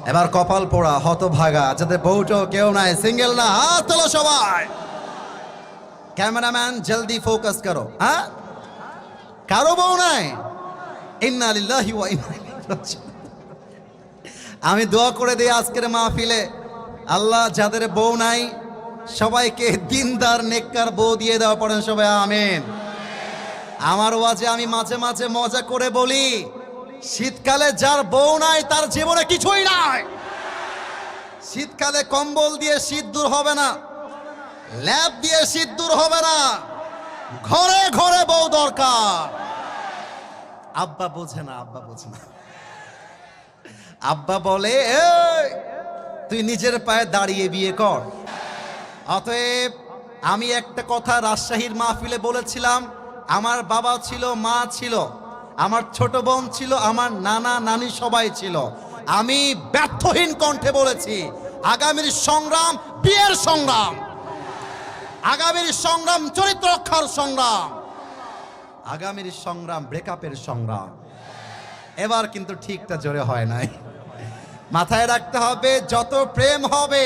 এবার কপাল পোড়া হতভাগা যাদের বউটো কেউ নাই, সিঙ্গেল না, হাত তোলো সবাই। ক্যামেরাম্যান জলদি ফোকাস করো। হ্যাঁ, কারো বউ নাই? ইন্না লিল্লাহি ওয়া ইন্না ইলাইহি রাজিউন। আমি দোয়া করে দিই আজকের মাহফিলে, আল্লাহ যাদের বউ নাই সবাইকে দিনদার নেককার বউ দিয়ে দেওয়া, পড়েন সবাই আমিন। আমার ওয়াজে আমি মাঝে মাঝে মজা করে বলি, শীতকালে যার বউ নাই তার জীবনে কিছুই নাই। শীতকালে কম্বল দিয়ে শীত দূর হবে না, ল্যাপ দিয়ে শীত দূর হবে না, ঘরে ঘরে বউ দরকার। আব্বা বোঝে না, আব্বা বোঝে না। আব্বা বলে, এই তুই নিজের পায়ে দাঁড়িয়ে বিয়ে কর। অতএব আমি একটা কথা রাজশাহীর মাহফিলে বলেছিলাম, আমার বাবা ছিল, মা ছিল, আমার ছোট বোন ছিল, আমার নানা নানি সবাই ছিল। আমি ব্যর্থহীন কণ্ঠে বলেছি, আগামীর সংগ্রাম বিয়ের সংগ্রাম, আগামীর সংগ্রাম চরিত্র রক্ষার সংগ্রাম, আগামীর সংগ্রাম ব্রেকআপের সংগ্রাম। এবার কিন্তু ঠিকটা জোরে হয় নাই। মাথায় রাখতে হবে, যত প্রেম হবে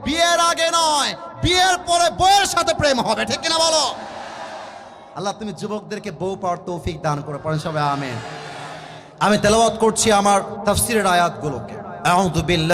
বিয়ের আগে নয়, বিয়ের পরে বউয়ের সাথে প্রেম হবে, ঠিক কিনা বলো? আল্লাহ তুমি যুবকদেরকে বউ পাওয়ার তৌফিক দান করে, পড়েন সবাই আমিন। আমি তেলাওয়াত করছি আমার তাফসীরের আয়াতগুলোকে। আউযু বিল্লাহ।